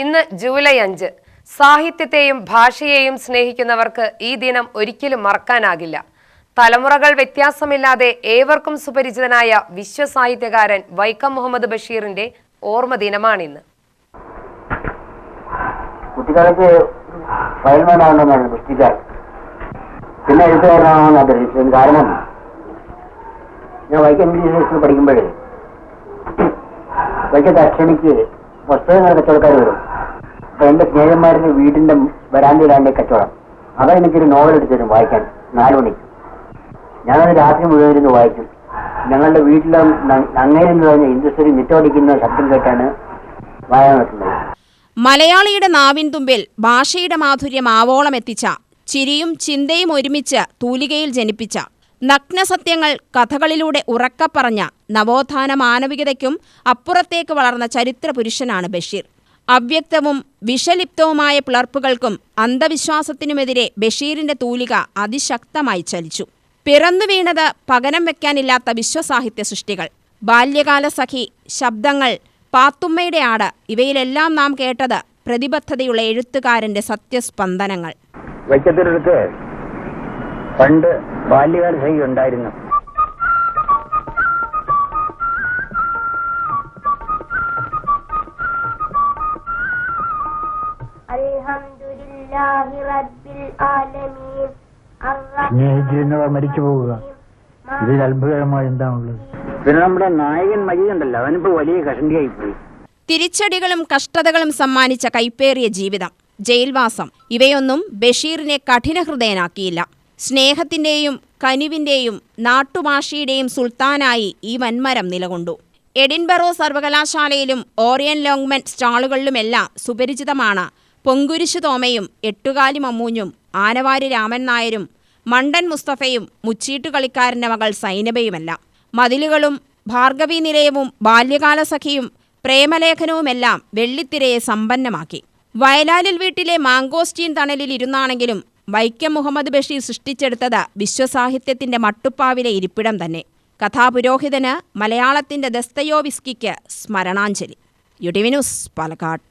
ഇന്ന് ജൂലൈ 5. സാഹിത്യത്തെയും ഭാഷയെയും സ്നേഹിക്കുന്നവർക്ക് ഈ ദിനം ഒരിക്കലും മറക്കാനാകില്ല. തലമുറകൾ വ്യത്യാസമില്ലാതെ ഏവർക്കും സുപരിചിതനായ വിശ്വസാഹിത്യകാരൻ വൈക്കം മുഹമ്മദ് ബഷീറിന്റെ ഓർമ്മ ദിനമാണിന്ന്. കുട്ടിക്കാലത്ത് ഫയൽമാനാണെന്നാണ് കുട്ടിക്കാർ, പിന്നെ എഴുത്തുകാരനാണെന്ന് ആഗ്രഹിച്ചത്. കാരണം ഞാൻ വൈക്കം യൂണിവേഴ്സിറ്റിയിൽ പഠിക്കുമ്പോൾ വൈക്കത്തെ അക്ഷണിക്ക് പുസ്തകങ്ങൾ കച്ചവടക്കാർ വരും. അപ്പൊ എന്റെ സ്നേഹന്മാരുടെ വീടിന്റെ വരാന്തയിലാണ്ട് കച്ചവടം. അതാ എനിക്കൊരു നോവൽ എടുത്തു തരും വായിക്കാൻ 4 മണിക്ക്. ഞാനത് രാത്രി മുഴുവൻ ഇരുന്ന് വായിക്കും. ഞങ്ങളുടെ വീട്ടിലെ അങ്ങേരെന്ന് പറഞ്ഞ ഇൻഡസ്ട്രി നിറ്റോടിക്കുന്ന ശബ്ദം കേട്ടാണ് വായന നടത്തുന്നത്. മലയാളിയുടെ നാവിൻ തുമ്പിൽ ഭാഷയുടെ മാധുര്യം ആവോളം എത്തിച്ച, ചിരിയും ചിന്തയും ഒരുമിച്ച് തൂലികയിൽ ജനിപ്പിച്ച, നഗ്നസത്യങ്ങൾ കഥകളിലൂടെ ഉറക്കപ്പറഞ്ഞ, നവോത്ഥാന മാനവികതയ്ക്കും അപ്പുറത്തേക്ക് വളർന്ന ചരിത്ര പുരുഷനാണ് ബഷീർ. അവ്യക്തവും വിഷലിപ്തവുമായ പിളർപ്പുകൾക്കും അന്ധവിശ്വാസത്തിനുമെതിരെ ബഷീറിന്റെ തൂലിക അതിശക്തമായി ചലിച്ചു. പിറന്നു വീണത് പകരം വെക്കാനില്ലാത്ത വിശ്വസാഹിത്യ സൃഷ്ടികൾ. ബാല്യകാല സഖി, ശബ്ദങ്ങൾ, പാത്തുമ്മയുടെ ആട്, ഇവയിലെല്ലാം നാം കേട്ടത് പ്രതിബദ്ധതയുള്ള എഴുത്തുകാരന്റെ സത്യസ്പന്ദനങ്ങൾ. വൈക്കത്തിനടുത്ത് പണ്ട് ബാല്യകാല സഖി ഉണ്ടായിരുന്നു. സ്നേഹിച്ചിരുന്നവർ മരിച്ചു പോവുക, ഇതിൽ അത്ഭുതകരമായി എന്താണുള്ളത്? പിന്നെ നമ്മുടെ നായകൻ മജീദുണ്ടല്ലോ, അവനിപ്പോ വലിയ കഷണ്ടിയായിപ്പോയി. തിരിച്ചടികളും കഷ്ടതകളും സമ്മാനിച്ച കൈപ്പേറിയ ജീവിതം, ജയിൽവാസം, ഇവയൊന്നും ബഷീറിനെ കഠിനഹൃദയനാക്കിയില്ല. സ്നേഹത്തിന്റെയും കനിവിന്റെയും നാട്ടുഭാഷയുടെയും സുൽത്താനായി ഈ വൻമരം നിലകൊണ്ടു. എഡിൻബറോ സർവകലാശാലയിലും ഓറിയൻ ലോങ്മൻ സ്റ്റാളുകളിലുമെല്ലാം സുപരിചിതമാണ് പൊങ്കുരിശു തോമയും എട്ടുകാലി മമ്മൂഞ്ഞും ആനവാരി രാമൻ നായരും മണ്ടൻ മുസ്തഫയും മുച്ചീട്ടുകളിക്കാരൻ്റെ മകൾ സൈനബയുമെല്ലാം. മതിലുകളും ഭാർഗവീ നിലയവും ബാല്യകാല സഖിയും പ്രേമലേഖനവുമെല്ലാം വെള്ളിത്തിരയെ സമ്പന്നമാക്കി. വയലാലിൽ വീട്ടിലെ മാങ്കോസ്റ്റീൻ തണലിൽ ഇരുന്നാണെങ്കിലും വൈക്കം മുഹമ്മദ് ബഷീർ സൃഷ്ടിച്ചെടുത്തത് വിശ്വസാഹിത്യത്തിന്റെ മട്ടുപ്പാവിലെ ഇരിപ്പിടം തന്നെ. കഥാപുരോഹിതന് മലയാളത്തിന്റെ ദസ്തയോവിസ്കിക്ക് സ്മരണാഞ്ജലി. യുടിവി ന്യൂസ്, പാലക്കാട്.